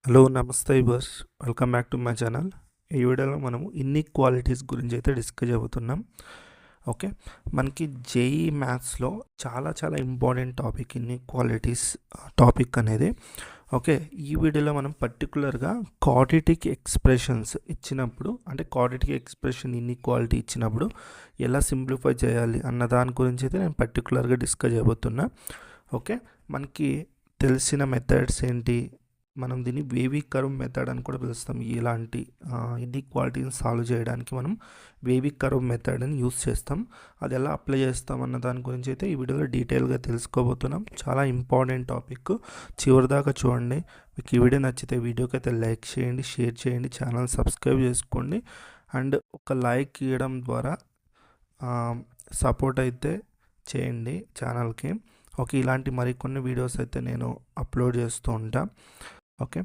Hello నమస్తే yours, welcome back to my channel. ఈ వీడియోలో మనము ఇన్ఈక్వాలిటీస్ గురించి అయితే డిస్కస్ అవుతున్నాం. ఓకే, మనకి జేఈ మ్యాథ్స్లో చాలా ఇంపార్టెంట్ టాపిక్ ఇన్ఈక్వాలిటీస్ టాపిక్ అనేది. ఓకే, ఈ వీడియోలో మనం పర్టికులర్గా క్వాడ్రాటిక్ ఎక్స్ప్రెషన్స్ ఇచ్చినప్పుడు, అంటే క్వాడ్రాటిక్ ఎక్స్ప్రెషన్ ఇన్ఈక్వాలిటీ ఇచ్చినప్పుడు ఎలా సింప్లిఫై చేయాలి అన్న దాని గురించి అయితే నేను పర్టికులర్గా డిస్కస్ చేయబోతున్నా. ఓకే, మనకి తెలిసిన మెథడ్స్ ఏంటి, మనం దీన్ని వేవీ కర్వ్ మెథడ్ అని కూడా పిలుస్తాం. ఇలాంటి ఇన్ఈక్వాలిటీని సాల్వ్ చేయడానికి మనం వేవీ కర్వ్ మెథడ్ని యూస్ చేస్తాం. అది ఎలా అప్లై చేస్తాం అన్న దాని గురించి అయితే ఈ వీడియోలో డీటెయిల్గా తెలుసుకోబోతున్నాం. చాలా ఇంపార్టెంట్ టాపిక్, చివరిదాకా చూడండి. మీకు ఈ వీడియో నచ్చితే వీడియోకి అయితే లైక్ చేయండి, షేర్ చేయండి, ఛానల్ సబ్స్క్రైబ్ చేసుకోండి. అండ్ ఒక లైక్ ఇవ్వడం ద్వారా సపోర్ట్ అయితే చేయండి ఛానల్కి. ఓకే, ఇలాంటి మరికొన్ని వీడియోస్ అయితే నేను అప్లోడ్ చేస్తూ ఉంటా. ఓకే,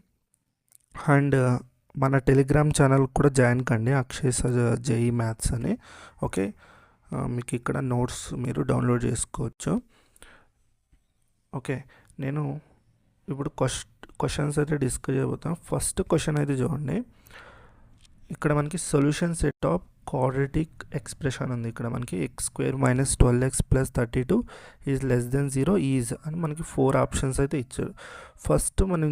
అండ్ మన టెలిగ్రామ్ ఛానల్ కూడా జాయిన్ కండి, అక్షయ్ జేఈ మ్యాథ్స్ అని. ఓకే, మీకు ఇక్కడ నోట్స్ మీరు డౌన్లోడ్ చేసుకోవచ్చు. ఓకే, నేను ఇప్పుడు క్వశ్చన్స్ అయితే డిస్కస్ చేయబోతాను. ఫస్ట్ క్వశ్చన్ అయితే చూడండి. ఇక్కడ మనకి solution set of quadratic expression ఉంది. ఇక్కడ మనకి x² - 12x + 32 is less than 0 is అని మనకి 4 ఆప్షన్స్ అయితే ఇచ్చారు. ఫస్ట్ మనం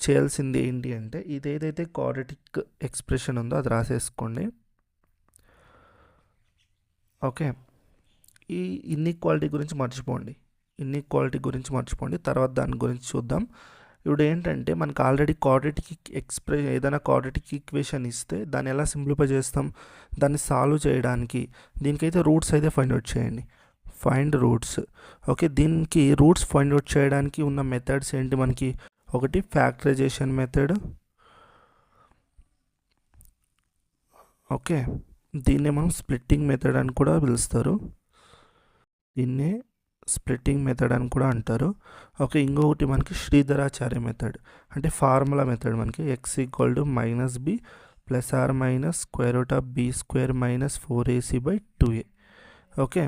చేయాల్సింది ఏంటి అంటే, ఇదేదైతే క్వాడ్రాటిక్ ఎక్స్ప్రెషన్ ఉందో అది రాసేసుకోండి. ఓకే, ఈ ఇన్ఈక్వాలిటీ గురించి మర్చిపోండి, తర్వాత దాని గురించి చూద్దాం. ఇప్పుడు ఏంటంటే, మనకు ఆల్రెడీ ఏదైనా క్వాడ్రాటిక్ ఈక్వేషన్ ఇస్తే దాన్ని ఎలా సింప్లిఫై చేస్తాం, దాన్ని సాల్వ్ చేయడానికి దీనికైతే రూట్స్ అయితే ఫైండ్ అవుట్ చేయండి. Find roots. ఓకే, దీనికి రూట్స్ ఫైండ్ అవుట్ చేయడానికి ఉన్న మెథడ్స్ ఏంటి, మనకి ఒకటి ఫ్యాక్టరైజేషన్ మెథడ్. ఓకే, దీన్నే మనం స్ప్లిట్టింగ్ మెథడ్ అని కూడా పిలుస్తారు. అంటారు. ఓకే, ఇంకొకటి మనకి శ్రీధరాచార్య మెథడ్, అంటే ఫార్ములా మెథడ్. మనకి x = -b + or -√b² - 4ac/2a. Okay,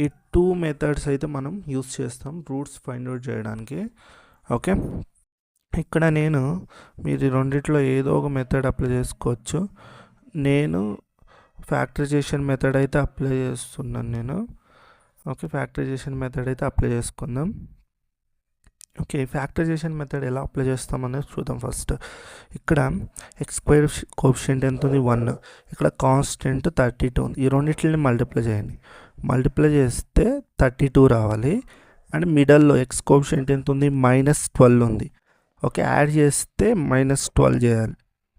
ఈ 2 మెథడ్స్ అయితే మనం యూస్ చేస్తాం రూట్స్ ఫైండ్ అవుట్ చేయడానికి. ఓకే, ఇక్కడ మీరు రెండిట్లో ఏదో ఒక మెథడ్ అప్లై చేసుకోవచ్చు. నేను ఫ్యాక్టరైజేషన్ మెథడ్ అయితే అప్లై చేస్తున్నాను. ఓకే, ఫ్యాక్టరైజేషన్ మెథడ్ అయితే అప్లై చేసుకుందాం. ఓకే, ఫ్యాక్టరైజేషన్ మెథడ్ ఎలా అప్లై చేస్తామనేది చూద్దాం. ఫస్ట్ ఇక్కడ x² కోఎఫిషియంట్ ఎంత ఉంది, 1. ఇక్కడ కాన్స్టెంట్ 32 ఉంది. ఈ రెండింటిని మల్టిప్లై చేయండి. మల్టిప్లై చేస్తే 32 రావాలి. అండ్ మిడల్లో x కోఎఫిషియంట్ ఎంత ఉంది, -12 ఉంది. ఓకే, యాడ్ చేస్తే -12 చేయాలి,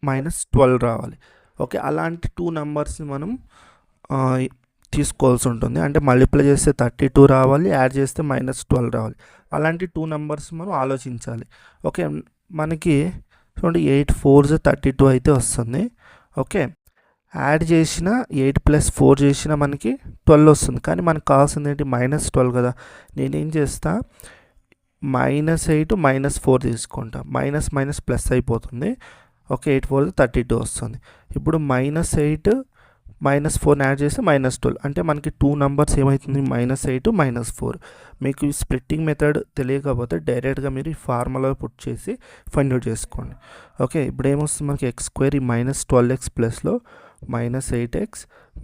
-12 రావాలి. ఓకే, అలాంటి 2 నెంబర్స్ని మనం తీసుకోవాల్సి ఉంటుంది. అంటే మల్టిప్లై చేస్తే 32 రావాలి, యాడ్ చేస్తే -12 రావాలి. అలాంటి 2 నెంబర్స్ మనం ఆలోచించాలి. ఓకే, మనకి చూడండి 8 4s 32 అయితే వస్తుంది. ఓకే, యాడ్ చేసిన 8 + 4 చేసిన మనకి 12 వస్తుంది. కానీ మనకు కావాల్సింది ఏంటి, -12 కదా. నేనేం చేస్తా, -8 -4 తీసుకుంటా. మైనస్ ప్లస్ అయిపోతుంది. ఓకే, 8 4 32 వస్తుంది. ఇప్పుడు -8 -4 యాడ్ చేస్తే -12, అంటే మనకి 2 నెంబర్స్ ఏమవుతుంది, -8 -4. మీకు ఈ స్ప్లిట్టింగ్ మెథడ్ తెలియకపోతే డైరెక్ట్గా మీరు ఈ ఫార్ములా పుట్ చేసి ఫైండ్ అవుట్ చేసుకోండి. ఓకే, ఇప్పుడు ఏమొస్తుంది మనకి x² -12x ప్లస్లో -8x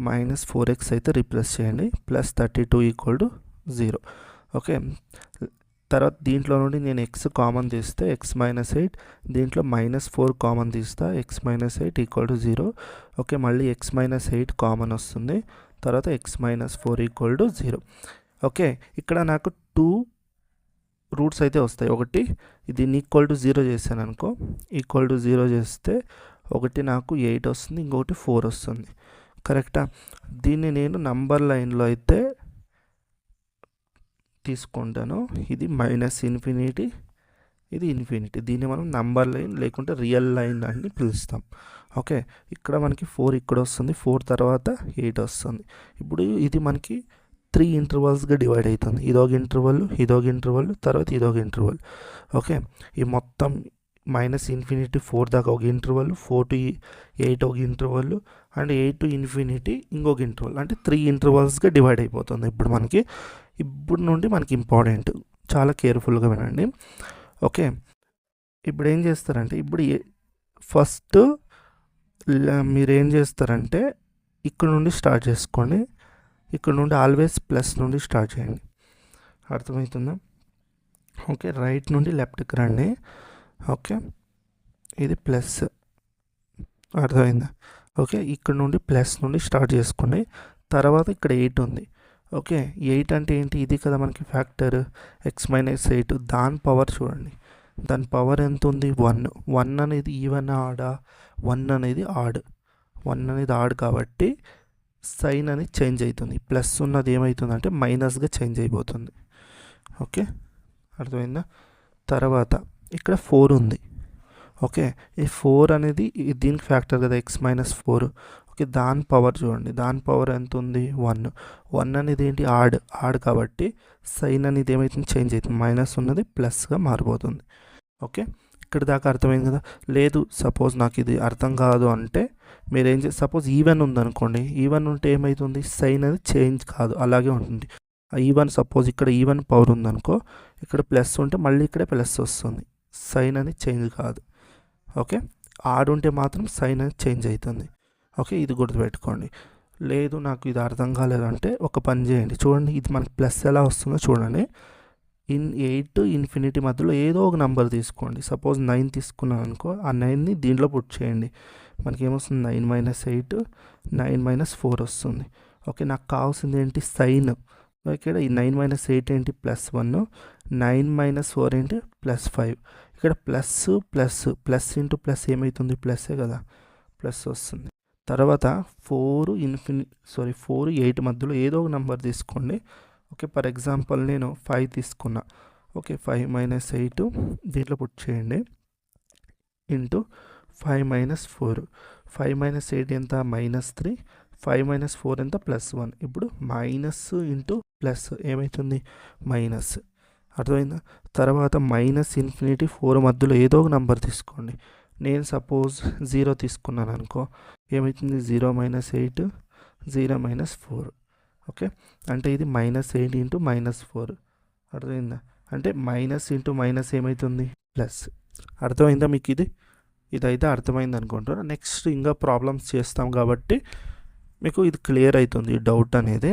-4x అయితే రీప్లేస్ చేయండి, +32 = 0. ఓకే, తర్వాత దీంట్లో నుండి నేను x కామన్ తీస్తే x - 8, దీంట్లో -4 కామన్ తీస్తా, x - 8 = 0. ఓకే, మళ్ళీ x - 8 కామన్ వస్తుంది, తర్వాత x - 4 = 0. ఓకే, ఇక్కడ నాకు 2 రూట్స్ అయితే వస్తాయి. ఒకటి దీన్ని =0 చేశాను అనుకో, =0 చేస్తే ఒకటి నాకు 8 వస్తుంది, ఇంకొకటి 4 వస్తుంది. కరెక్టా? దీన్ని నేను నంబర్ లైన్లో అయితే తీసుకుంటాను. ఇది -∞, ఇది ∞. దీన్ని మనం నంబర్ లైన్ లేకుంటే రియల్ లైన్ అని పిలుస్తాం. ఓకే, ఇక్కడ మనకి 4 ఇక్కడ వస్తుంది, 4 తర్వాత 8 వస్తుంది. ఇప్పుడు ఇది మనకి 3 ఇంటర్వల్స్గా డివైడ్ అవుతుంది. ఇదొక ఇంటర్వల్, తర్వాత ఇదొక ఇంటర్వల్. ఓకే, ఈ మొత్తం -∞ 4 దాకా ఒక ఇంటర్వల్, 4 to 8 ఒక ఇంటర్వల్, అండ్ 8 to ∞ ఇంకొక ఇంటర్వల్, అంటే 3 ఇంటర్వల్స్గా డివైడ్ అయిపోతుంది. ఇప్పుడు నుండి మనకి ఇంపార్టెంట్, చాలా కేర్ఫుల్గా వినండి. ఓకే, ఇప్పుడు ఏం చేస్తారంటే ఇప్పుడు ఫస్ట్ మీరు ఏం చేస్తారంటే ఇక్కడ నుండి స్టార్ట్ చేసుకోండి. ఇక్కడ నుండి ఆల్వేస్ ప్లస్ నుండి స్టార్ట్ చేయండి. అర్థమవుతుందా? ఓకే, రైట్ నుండి లెఫ్ట్కి రండి. ఓకే, ఇది ప్లస్, అర్థమైందా? ఓకే, ఇక్కడ నుండి ప్లస్ నుండి స్టార్ట్ చేసుకోండి. తర్వాత ఇక్కడ 8 ఉంది. ఓకే, 8 అంటే ఏంటి? ఇది కదా మనకి ఫ్యాక్టర్ x-8. దాని పవర్ చూడండి, దాని పవర్ ఎంత ఉంది? 1. 1 అనేది ఈవెన్ ఆడా? 1 అనేది ఆడ్. 1 అనేది ఆడ్ కాబట్టి సైన్ అనేది చేంజ్ అవుతుంది. ప్లస్ ఉన్నది ఏమవుతుందంటే మైనస్గా చేంజ్ అయిపోతుంది. ఓకే, అర్థమైందా? తర్వాత ఇక్కడ 4 ఉంది. ఓకే, ఈ 4 అనేది దీనికి ఫ్యాక్టర్ కదా, x-4. ఓకే, దాని పవర్ చూడండి, దాని పవర్ ఎంత ఉంది? 1. 1 అనేది ఏంటి? ఆడ్ కాబట్టి సైన్ అనేది ఏమవుతుంది? చేంజ్ అవుతుంది. మైనస్ ఉన్నది ప్లస్గా మారిపోతుంది. ఓకే, ఇక్కడ దాకా అర్థమైంది కదా? లేదు సపోజ్ నాకు ఇది అర్థం కాదు అంటే మీరు ఏం చేసి, సపోజ్ ఈవెన్ ఉందనుకోండి, ఈవెన్ ఉంటే ఏమవుతుంది? సైన్ అనేది చేంజ్ కాదు, అలాగే ఉంటుంది. ఈవెన్ సపోజ్ ఇక్కడ ఈవెన్ పవర్ ఉందనుకో, ఇక్కడ ప్లస్ ఉంటే మళ్ళీ ఇక్కడే ప్లస్ వస్తుంది, సైన్ అనేది చేంజ్ కాదు. ఓకే, ఆడ్ ఉంటే మాత్రం సైన్ అనేది చేంజ్ అవుతుంది. ఓకే, ఇది గుర్తుపెట్టుకోండి. లేదు నాకు ఇది అర్థం కాలేదంటే ఒక పని చేయండి, చూడండి ఇది మనకి ప్లస్ ఎలా వస్తుందో చూడండి. 8 ఇన్ఫినిటీ మధ్యలో ఏదో ఒక నెంబర్ తీసుకోండి. సపోజ్ 9 తీసుకున్నాను అనుకో, ఆ 9ని దీంట్లో పుట్ చేయండి. మనకి ఏమొస్తుంది? 9 - 8, 9 - 4 వస్తుంది. ఓకే, నాకు కావాల్సింది ఏంటి? సైన్. ఇక్కడ ఈ 9 - 8 ఏంటి? +1. 9 - 4 ఏంటి? +5. ఇక్కడ plus plus plus into plus ఏమవుతుంది? ప్లస్సే కదా, ప్లస్ వస్తుంది. తర్వాత 4 8 మధ్యలో ఏదో ఒక నెంబర్ తీసుకోండి. ఓకే, ఫర్ ఎగ్జాంపుల్ నేను 5 తీసుకున్నా. ఓకే, 5 - 8 దీంట్లో పుట్ చేయండి ఇంటూ 5 - 4. 5 - 8 ఎంత? -3. 5 - 4 ఎంత? +1. ఇప్పుడు మైనస్ ఇంటూ ప్లస్ ఏమవుతుంది? మైనస్. అర్థమైందా? తర్వాత -∞ 4 మధ్యలో ఏదో ఒక నెంబర్ తీసుకోండి. నేను సపోజ్ 0 తీసుకున్నాను అనుకో, ఏమవుతుంది? 0 - 8, 0 - 4. ఓకే, అంటే ఇది -8 ఇంటూ -4. అర్థమైందా? అంటే మైనస్ ఇంటూ మైనస్ ఏమవుతుంది? ప్లస్. అర్థమైందా మీకు? ఇదైతే అర్థమైంది అనుకుంటాను. నెక్స్ట్ ఇంకా ప్రాబ్లమ్స్ చేస్తాం కాబట్టి మీకు ఇది క్లియర్ అవుతుంది, ఈ డౌట్ అనేది.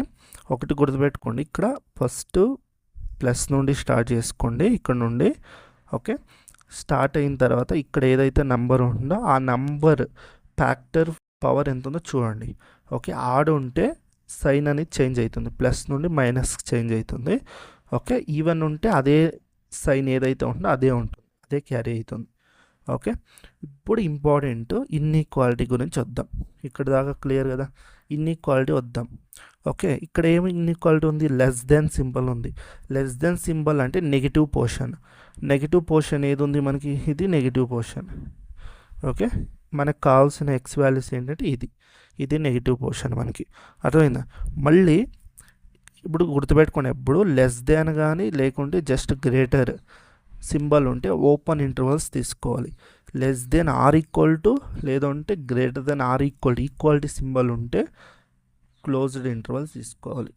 ఒకటి గుర్తుపెట్టుకోండి, ఇక్కడ ఫస్ట్ ప్లస్ నుండి స్టార్ట్ చేసుకోండి, ఇక్కడ నుండి. ఓకే, స్టార్ట్ అయిన తర్వాత ఇక్కడ ఏదైతే నెంబర్ ఉందో ఆ నెంబర్ ఫ్యాక్టర్ పవర్ ఎంత ఉందో చూడండి. ఓకే, ఆడ్ ఉంటే సైన్ అనేది చేంజ్ అవుతుంది, ప్లస్ నుండి మైనస్కి చేంజ్ అవుతుంది. ఓకే, ఈవెన్ ఉంటే అదే సైన్ ఏదైతే ఉంటుందో అదే ఉంటుంది, అదే క్యారీ అవుతుంది. ఓకే, ఇప్పుడు ఇంపార్టెంట్ ఇన్ఈక్వాలిటీ గురించి వద్దాం. ఇక్కడ దాకా క్లియర్ కదా? ఇన్ఈక్వాలిటీ వద్దాం. ఓకే, ఇక్కడ ఏమి ఇన్ఈక్వాలిటీ ఉంది? లెస్ దెన్ సింబల్ ఉంది. లెస్ దెన్ సింబల్ అంటే నెగిటివ్ పోర్షన్. నెగిటివ్ పోర్షన్ ఏది ఉంది మనకి? ఇది నెగిటివ్ పోర్షన్. ఓకే, మనకు కావాల్సిన ఎక్స్ వాల్యూస్ ఏంటంటే ఇది నెగిటివ్ పోర్షన్ మనకి. అర్థమైందా? మళ్ళీ ఇప్పుడు గుర్తుపెట్టుకోండి, ఎప్పుడు లెస్ దాన్ కానీ లేకుంటే జస్ట్ గ్రేటర్ సింబల్ ఉంటే ఓపెన్ ఇంటర్వల్స్ తీసుకోవాలి. Less than or equal to లేదంటే greater than or equality symbol ఉంటే క్లోజ్డ్ ఇంటర్వల్స్ తీసుకోవాలి.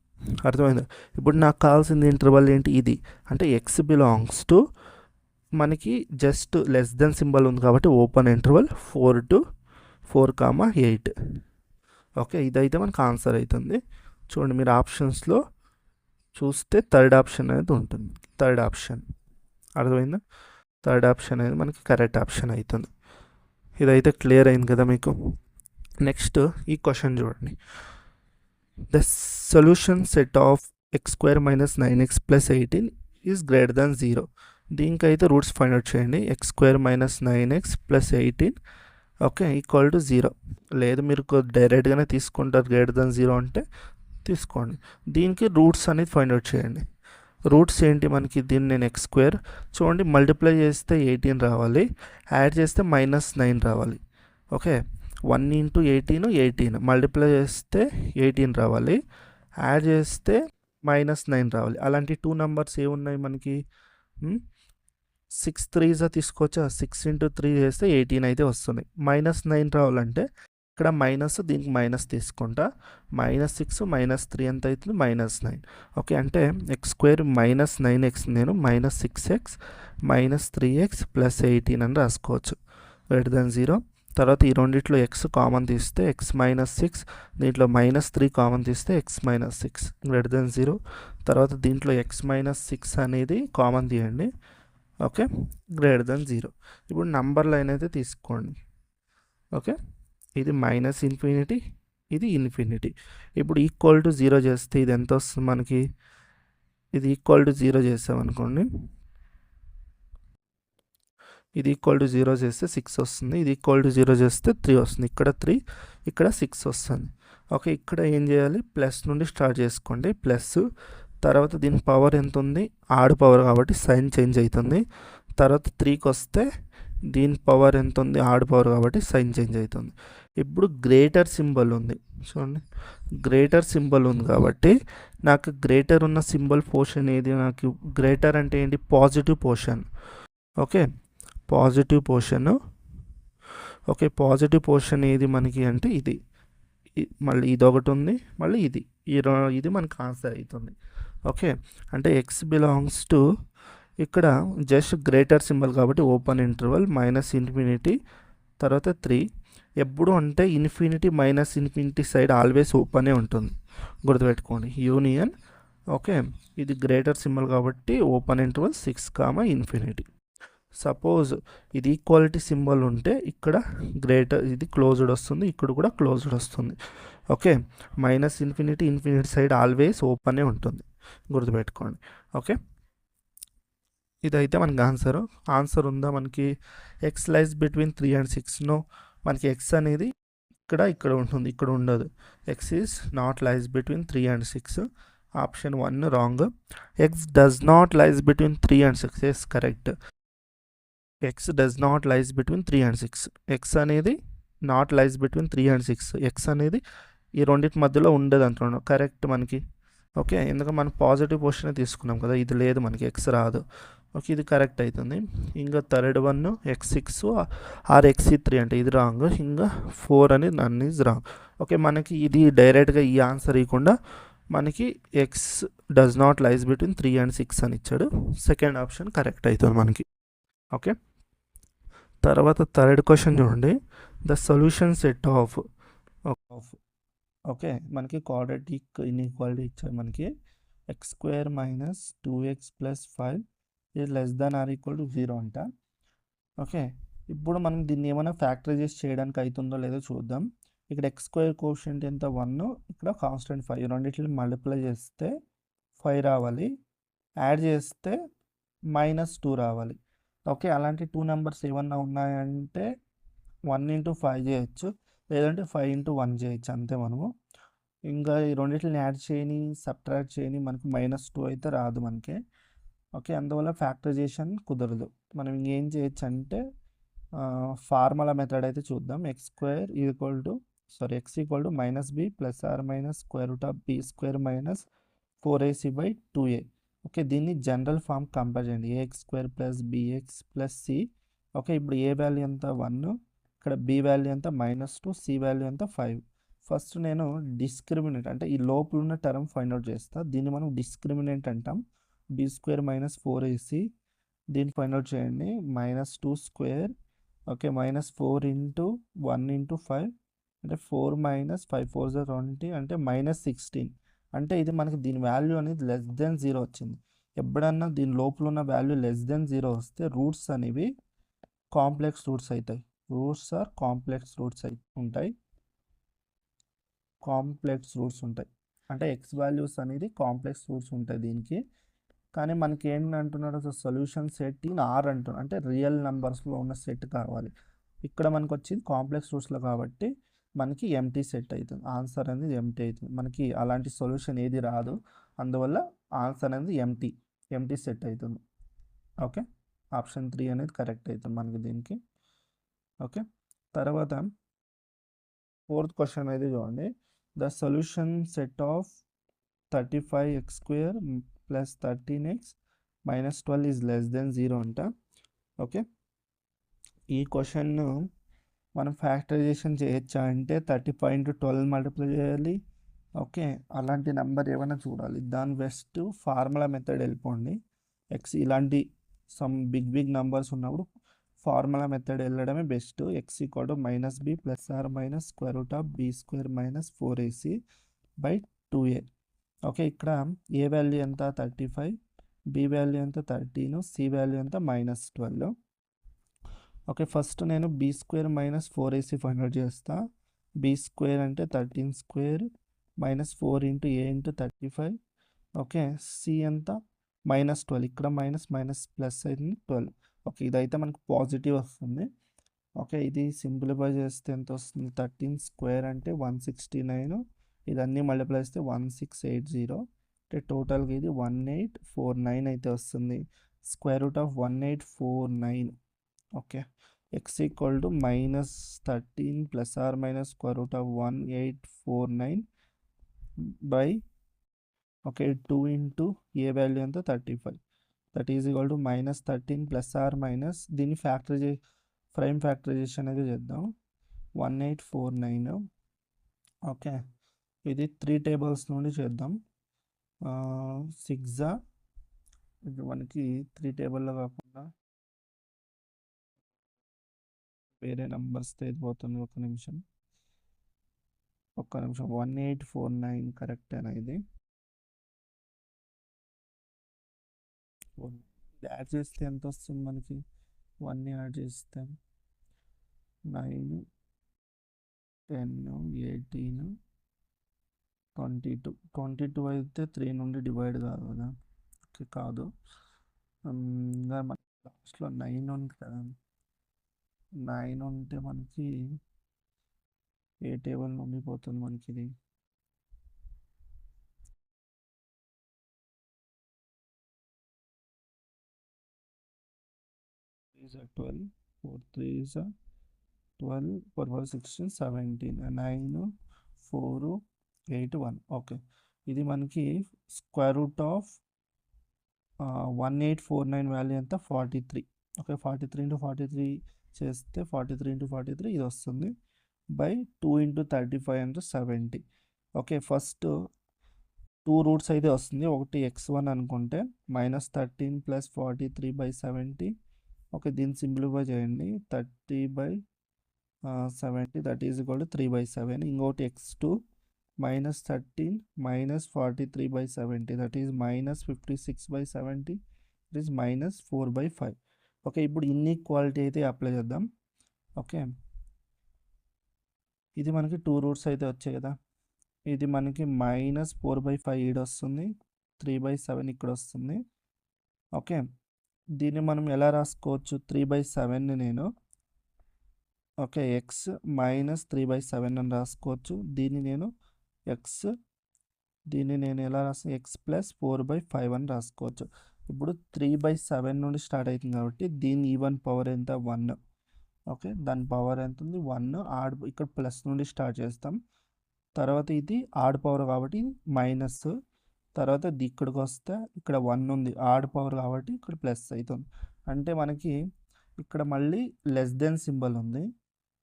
అర్థమైందా? ఇప్పుడు నాకు కావాల్సింది ఇంటర్వల్ ఏంటి? ఇది అంటే ఎక్స్ బిలాంగ్స్ టు మనకి జస్ట్ లెస్ దెన్ సింబల్ ఉంది కాబట్టి ఓపెన్ ఇంటర్వల్ 4 to 4, 8. ఓకే, ఇదైతే మనకు ఆన్సర్ అవుతుంది. చూడండి మీరు ఆప్షన్స్లో చూస్తే థర్డ్ ఆప్షన్ అనేది ఉంటుంది. థర్డ్ ఆప్షన్ అర్థమైందా? థర్డ్ ఆప్షన్ అనేది మనకి కరెక్ట్ ఆప్షన్ అవుతుంది. ఇదైతే క్లియర్ అయింది కదా మీకు? నెక్స్ట్ ఈ క్వశ్చన్ చూడండి. The solution set of x² - 9x + 18 is greater than 0. దీనికైతే రూట్స్ ఫైండ్ అవుట్ చేయండి. x² - 9x + 18 okay equal to 0. లేదు మీరు డైరెక్ట్గానే తీసుకుంటారు, గ్రేటర్ దాన్ 0 అంటే తీసుకోండి. దీనికి రూట్స్ అనేది ఫైండ్ అవుట్ చేయండి. రూట్స్ ఏంటి మనకి? దీన్ని నేను x² చూడండి, మల్టిప్లై చేస్తే 18 రావాలి, యాడ్ చేస్తే -9 రావాలి. ఓకే, 1 × 18 మల్టిప్లై చేస్తే 18 రావాలి, యాడ్ చేస్తే -9 రావాలి. అలాంటి 2 నెంబర్స్ ఏమున్నాయి మనకి? 6 3 తీసుకోవచ్చా? 6 × 3 చేస్తే 18 అయితే వస్తుంది. -9 రావాలంటే ఇక్కడ మైనస్, దీనికి మైనస్ తీసుకుంటా. -6 -3 ఎంత అవుతుంది? -9. ఓకే, అంటే ఎక్స్ స్క్వేర్ -9x నేను -6x -3x +18 అని రాసుకోవచ్చు. >0. తర్వాత ఈ రెండిట్లో ఎక్స్ కామన్ తీస్తే x -6, దీంట్లో -3 కామన్ తీస్తే x -6 >0. తర్వాత దీంట్లో x -6 అనేది కామన్ తీయండి. ఓకే, >0. ఇప్పుడు నంబర్ లైన్ అయితే తీసుకోండి. ఓకే, ఇది -∞, ఇది ∞. ఇప్పుడు =0 చేస్తే ఇది ఎంత వస్తుంది మనకి? ఇది =0 చేసామనుకోండి, ఇది =0 చేస్తే 6 వస్తుంది. ఇది =0 చేస్తే 3 వస్తుంది. ఇక్కడ 3, ఇక్కడ 6 వస్తుంది. ఓకే, ఇక్కడ ఏం చేయాలి? ప్లస్ నుండి స్టార్ట్ చేసుకోండి. ప్లస్ తర్వాత దీని పవర్ ఎంత ఉంది? ఆడ్ పవర్ కాబట్టి సైన్ చేంజ్ అవుతుంది. తర్వాత 3కి వస్తే దీని పవర్ ఎంత ఉంది? ఆడ్ పవర్ కాబట్టి సైన్ చేంజ్ అవుతుంది. ఇప్పుడు గ్రేటర్ సింబల్ ఉంది చూడండి, గ్రేటర్ సింబల్ ఉంది కాబట్టి నాకు గ్రేటర్ ఉన్న సింబల్ పోర్షన్ ఏది? నాకు గ్రేటర్ అంటే ఏంటి? Positive portion. Okay, positive portion. Okay, positive portion ఏది మనకి అంటే ఇది. మళ్ళీ ఇది ఒకటి ఉంది, మళ్ళీ ఇది ఇది మనకు ఆన్సర్ అవుతుంది. ఓకే, అంటే ఎక్స్ బిలాంగ్స్ టు ఇక్కడ జస్ట్ గ్రేటర్ సింబల్ కాబట్టి ఓపెన్ ఇంటర్వల్ -∞, తర్వాత 3. ఎప్పుడు అంటే ఇన్ఫినిటీ -∞ సైడ్ ఆల్వేస్ ఓపెనే ఉంటుంది, గుర్తుపెట్టుకోండి. యూనియన్. ఓకే, ఇది గ్రేటర్ సింబల్ కాబట్టి ఓపెన్ ఇంటర్వల్ 6, సపోజ్ ఇది ఈక్వాలిటీ సింబల్ ఉంటే ఇక్కడ గ్రేటర్, ఇది క్లోజ్డ్ వస్తుంది, ఇక్కడ కూడా క్లోజ్డ్ వస్తుంది. ఓకే, -∞ సైడ్ ఆల్వేస్ ఓపెనే ఉంటుంది, గుర్తుపెట్టుకోండి. ఓకే, ఇదైతే మనకి ఆన్సర్ ఉందా మనకి? X lies between 3 and 6. No, మనకి ఎక్స్ అనేది ఇక్కడ ఉంటుంది, ఇక్కడ ఉండదు. X is not lies between 3 and 6. Option 1 wrong. X does not lies between 3 and 6. Yes, correct. X does not lies between 3 and 6. X అనేది not lies between 3 and 6. X అనేది ఈ రెండింటి మధ్యలో ఉండదు అంటున్నాను, కరెక్ట్ మనకి. ఓకే, ఎందుకంటే మనం పాజిటివ్ పొజిషన్ తీసుకున్నాం కదా, ఇది లేదు మనకి, ఎక్స్ రాదు. ఓకే, ఇది కరెక్ట్ అవుతుంది. ఇంకా third one x6 are x3 అంటే ఇది రాంగ్. ఇంకా 4 అని నన్ ఈజ్ రాంగ్. ఓకే, మనకి ఇది డైరెక్ట్గా ఈ ఆన్సర్ ఇవ్వకుండా మనకి X does not lies between 3 and 6 అని ఇచ్చాడు. సెకండ్ ఆప్షన్ కరెక్ట్ అవుతుంది మనకి. ఓకే, తర్వాత థర్డ్ క్వశ్చన్ చూడండి. The solution set of okay, మనకి క్వాడ్రాటిక్ ఇన్ఈక్వాలిటీ ఇచ్చారు మనకి. x² - 2x + 5 is less than or equal to 0 అంట. ఓకే, ఇప్పుడు మనం దీన్ని ఏమైనా ఫ్యాక్టరైజేస్ చేయడానికి అవుతుందో లేదో చూద్దాం. ఇక్కడ x² కోషియంట్ ఎంత? 1, ఇక్కడ కాన్స్టెంట్ 5. రెండింటిని మల్టిప్లై చేస్తే 5 రావాలి, యాడ్ చేస్తే -2 రావాలి. ఓకే, అలాంటి 2 నెంబర్స్ ఏమన్నా ఉన్నాయంటే 1 × 5 చేయొచ్చు, లేదంటే 5 × 1 చేయొచ్చు, అంతే. మనము ఇంకా ఈ రెండింటిని యాడ్ చేయని సబ్ట్రాక్ట్ చేయని మనకు -2 అయితే రాదు మనకి. ఓకే, అందువల్ల ఫ్యాక్టరైజేషన్ కుదరదు. మనం ఇంకేం చేయొచ్చు అంటే ఫార్ములా మెథడ్ అయితే చూద్దాం. x² - x = -b ± (b²) - 4ac/2a. Okay, దీన్ని జనరల్ ఫామ్ కంపేర్ చేయండి. ax² + bx + c. ఓకే, ఇప్పుడు ఏ వాల్యూ ఎంత? 1, ఇక్కడ b వాల్యూ ఎంత? -2, c వాల్యూ ఎంత? 5. ఫస్ట్ నేను డిస్క్రిమినెంట్ అంటే ఈ లోపల ఉన్న టర్మ్ ఫైండ్ అవుట్ చేస్తాను. దీన్ని మనం డిస్క్రిమినెంట్ అంటాం. b² - 4ac, దీన్ని ఫైండ్ అవుట్ చేయండి. -2². ఓకే, -4 × 1 × 5 అంటే 4 - 5 4 = 20 అంటే -16. అంటే ఇది మనకి దీని వాల్యూ అనేది <0 వచ్చింది. ఎప్పుడన్నా దీని లోపల ఉన్న వాల్యూ <0 వస్తే రూట్స్ అనేవి కాంప్లెక్స్ రూట్స్ అవుతాయి. రూట్స్ ఆర్ కాంప్లెక్స్ రూట్స్ ఉంటాయి. కాంప్లెక్స్ రూట్స్ ఉంటాయి అంటే ఎక్స్ వాల్యూస్ అనేది కాంప్లెక్స్ రూట్స్ ఉంటాయి దీనికి. కానీ మనకి ఏంటంటున్నారు? అసలు సొల్యూషన్ సెట్ ఇన్ ఆర్ అంటున్నారు, అంటే రియల్ నెంబర్స్లో ఉన్న సెట్ కావాలి. ఇక్కడ మనకు వచ్చేది కాంప్లెక్స్ రూట్స్లో కాబట్టి మనకి ఎంటీ సెట్ అవుతుంది. ఆన్సర్ అనేది ఎంటీ అవుతుంది. మనకి అలాంటి సొల్యూషన్ ఏది రాదు, అందువల్ల ఆన్సర్ అనేది ఎంటీ సెట్ అవుతుంది. ఓకే, ఆప్షన్ 3 అనేది కరెక్ట్ అవుతుంది మనకి దీనికి. ఓకే, తర్వాత ఫోర్త్ క్వశ్చన్ అయితే చూడండి. The solution set of 35x² + 13x - 12 is less than 0 అంట. ఓకే, ఈ క్వశ్చన్ మనం ఫ్యాక్టరైజేషన్ చేయొచ్చా అంటే 30.12 మల్టిప్లై చేయాలి. ఓకే, అలాంటి నెంబర్ ఏమైనా చూడాలి. దాని బెస్ట్ ఫార్ములా మెథడ్ వెళ్ళిపోండి. ఇలాంటి సమ్ బిగ్ నెంబర్స్ ఉన్నప్పుడు ఫార్ములా మెథడ్ వెళ్ళడమే best. X equal to -b plus or minus square root of b² minus 4ac by 2a. Okay, ఇక్కడ ఏ వాల్యూ ఎంత 35, బి వాల్యూ ఎంత 13, సి వాల్యూ ఎంత -12. Okay, first నేను b² minus 4ac find out చేస్తా. b² అంటే 13² minus 4 into a into 35. Okay, c ఎంత -12, ఇక్కడ minus plus అయింది 12. ఓకే, ఇదైతే మనకు పాజిటివ్ వస్తుంది. ఓకే, ఇది సింప్లిఫై చేస్తే ఎంత వస్తుంది 13² అంటే 169, ఇదన్నీ మల్టిప్లై చేస్తే 1680. అంటే టోటల్గా ఇది 1849 అయితే వస్తుంది. Square root of 1849. Okay, x equal to -13 plus or minus square root of 1849 by okay 2 into a value ఎంత 35. That is equal to -13 plus or minus దీన్ని ప్రైమ్ ఫ్యాక్టరైజేషన్ అయితే చేద్దాం. 1849. ఓకే, ఇది 3 టేబుల్స్ నుండి చేద్దాం. 6 ఇది మనకి 3 టేబుల్లో కాకుండా వేరే నెంబర్స్ పోతుంది. ఒక్క నిమిషం 1849 కరెక్టేనా? ఇది యాడ్ చేస్తే ఎంత వస్తుంది మనకి? 1 యాడ్ చేస్తే 9, 10, 18, 22 అయితే 3 నుండి డివైడ్ కాదు కదా? ఓకే, కాదు. ఇంకా మనకి లాస్ట్లో 9 ఉంది కదా, 9 ఉంటే మనకి ఏ టేబుల్ నుండి పోతుంది మనకి? ఇది 12, 4 3 12, 4 4 16, 17, 9, 4, 8, 1. ఓకే, ఇది మనకి స్క్వేర్ రూట్ ఆఫ్ 1849 వాల్యూ ఎంత 43. ఓకే, 43 ఇంటూ 43 చేస్తే 43 ఇంటూ 43 ఇది వస్తుంది బై 2 ఇంటూ 35 అంటే 70. ఓకే, ఫస్ట్ 2 రూట్స్ అయితే వస్తుంది. ఒకటి x1 అనుకుంటే -13 ప్లస్ 43 బై 70. ఓకే, దీన్ని సింప్లిఫై చేయండి. 30/70 దట్ ఈజ్ ఈక్వల్ టు 3/7. ఇంకోటి x2 -13 minus 43/70 that is -56/70 it is -4/5. Okay, ఇప్పుడు ఇన్ఈక్వాలిటీ అయితే అప్లై చేద్దాం. ఓకే, ఇది మనకి 2 రూట్స్ అయితే వచ్చాయి కదా. ఇది మనకి -4/5 ఈడ వస్తుంది, 3/7 ఇక్కడ వస్తుంది. ఓకే, దీన్ని మనం ఎలా రాసుకోవచ్చు? 3/7ని నేను ఓకే ఎక్స్ -3/7 అని రాసుకోవచ్చు. దీన్ని నేను ఎలా రాస్తాను? ఎక్స్ ప్లస్ 4/5 అని రాసుకోవచ్చు. ఇప్పుడు 3/7 నుండి స్టార్ట్ అవుతుంది కాబట్టి దీని ఈవెన్ పవర్ ఎంత 1. ఓకే, దాని పవర్ ఎంత ఉంది 1. ఇక్కడ ప్లస్ నుండి స్టార్ట్ చేస్తాం. తర్వాత ఇది ఆడ్ పవర్ కాబట్టి మైనస్. తర్వాత ఇక్కడికి వస్తే ఇక్కడ 1 ఉంది, ఆడ్ పవర్ కాబట్టి ఇక్కడ ప్లస్ అవుతుంది. అంటే మనకి ఇక్కడ మళ్ళీ లెస్ దెన్ సింబల్ ఉంది.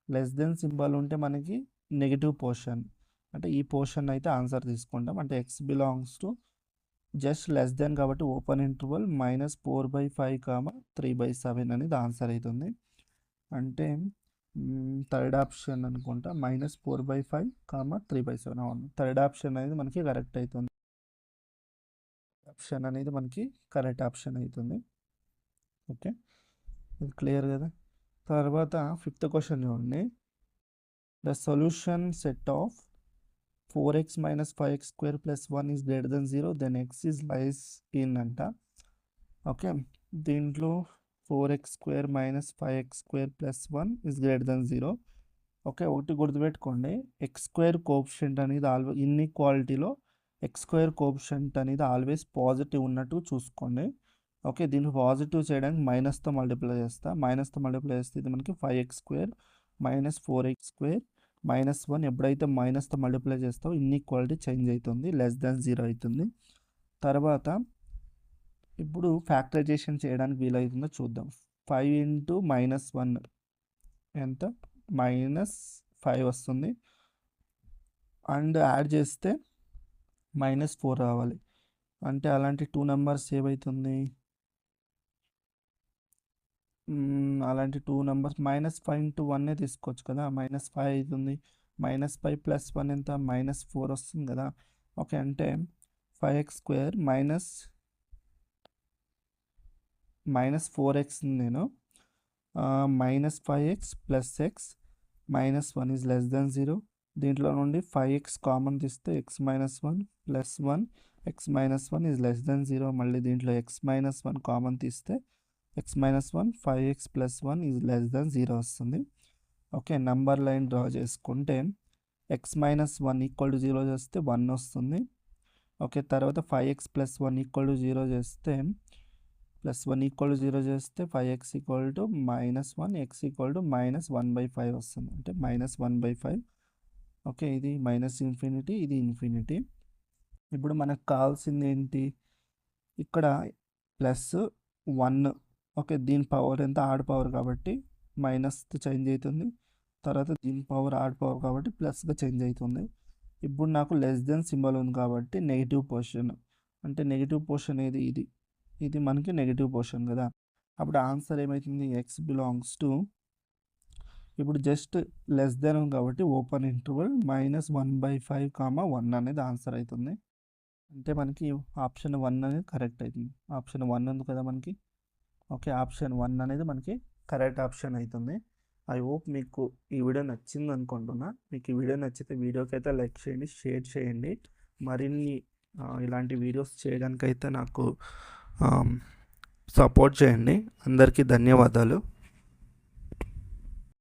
లెస్ దెన్ సింబల్ ఉంటే మనకి నెగిటివ్ పోర్షన్, అంటే ఈ పోర్షన్ అయితే ఆన్సర్ తీసుకుంటాం. అంటే x belongs to just less then కాబట్టి ఓపెన్ ఇంటర్వల్ -4/5, 3/7 అనేది ఆన్సర్ అవుతుంది. అంటే థర్డ్ ఆప్షన్ అనుకుంటా -4/5, 3/7. అవును, థర్డ్ ఆప్షన్ అనేది మనకి కరెక్ట్ అవుతుంది. ఆప్షన్ అనేది మనకి కరెక్ట్ ఆప్షన్ అవుతుంది. ఓకే, ఇది క్లియర్ కదా. తర్వాత 5th క్వశ్చన్ చూడండి. The solution set of 4x minus 5x² plus 1 is greater than 0 then x is lies in అంట. ఓకే, దీంట్లో 4x² minus 5x² plus 1 is greater than 0. Okay, ఒకటి గుర్తుపెట్టుకోండి, x² coefficient అనేది ఇన్ఈక్వాలిటీలో x² coefficient అనేది always positive ఉన్నట్టు చూసుకోండి. Okay, దీన్ని positive చేయడానికి మైనస్తో మల్టిప్లై చేస్తా. మైనస్తో మల్టిప్లై చేస్తే ఇది మనకి 5x² minus 4x² -1 ఎప్పుడైతే మైనస్తో మల్టిప్లై చేస్తావో ఇన్ఈక్వాలిటీ చేంజ్ అవుతుంది, లెస్ దాన్ 0 అవుతుంది. తర్వాత ఇప్పుడు ఫ్యాక్టరైజేషన్ చేయడానికి వీలవుతుందో చూద్దాం. 5 ఇంటూ -1 ఎంత -5 వస్తుంది. అండ్ యాడ్ చేస్తే -4 రావాలి. అంటే అలాంటి 2 నెంబర్స్ ఏవైతుంది, అలాంటి 2 నెంబర్స్ -5 into 1 తీసుకోవచ్చు కదా. -5 అవుతుంది. -5 + 1 ఎంత, -4 వస్తుంది కదా. ఓకే, అంటే 5x² -4x నేను -5x + x -1 is less than 0. దీంట్లో నుండి 5x కామన్ తీస్తే x - 1 + 1 x - 1 is less than 0. మళ్ళీ దీంట్లో x - 1 కామన్ తీస్తే x - 1 5x + 1 is less than 0 వస్తుంది. ఓకే, నంబర్ లైన్ డ్రా చేసుకుంటే x - 1 = 0 చేస్తే 1 వస్తుంది. ఓకే, తర్వాత 5x + 1 = 0 చేస్తే +1 = 0 చేస్తే 5x = -1 x = -1/5 వస్తుంది. అంటే -1/5. ఓకే, ఇది -∞, ఇది ∞. ఇప్పుడు మనకు కావాల్సింది ఏంటి, ఇక్కడ +1. ఓకే, దీని పవర్ ఎంత, ఆడ్ పవర్ కాబట్టి మైనస్ చేంజ్ అవుతుంది. తర్వాత దీని పవర్ ఆడ్ పవర్ కాబట్టి ప్లస్గా చేంజ్ అవుతుంది. ఇప్పుడు నాకు లెస్ దెన్ సింబల్ ఉంది కాబట్టి నెగిటివ్ పోర్షన్, అంటే నెగిటివ్ పోర్షన్ ఏది, ఇది మనకి నెగిటివ్ పోర్షన్ కదా. అప్పుడు ఆన్సర్ ఏమవుతుంది, x బిలాంగ్స్ టు, ఇప్పుడు జస్ట్ లెస్ దెన్ ఉంది కాబట్టి ఓపెన్ ఇంటర్వల్ -1/5, 1 అనేది ఆన్సర్ అవుతుంది. అంటే మనకి ఆప్షన్ 1 అనేది కరెక్ట్ అవుతుంది. ఆప్షన్ 1 ఉంది కదా మనకి. ఓకే, ఆప్షన్ 1 అనేది మనకి కరెక్ట్ ఆప్షన్ అవుతుంది. ఐ హోప్ మీకు ఈ వీడియో నచ్చింది అనుకుంటున్నా. మీకు ఈ వీడియో నచ్చితే వీడియోకి అయితే లైక్ చేయండి, షేర్ చేయండి. మరిన్ని ఇలాంటి వీడియోస్ చేయడానికైతే నాకు సపోర్ట్ చేయండి. అందరికీ ధన్యవాదాలు.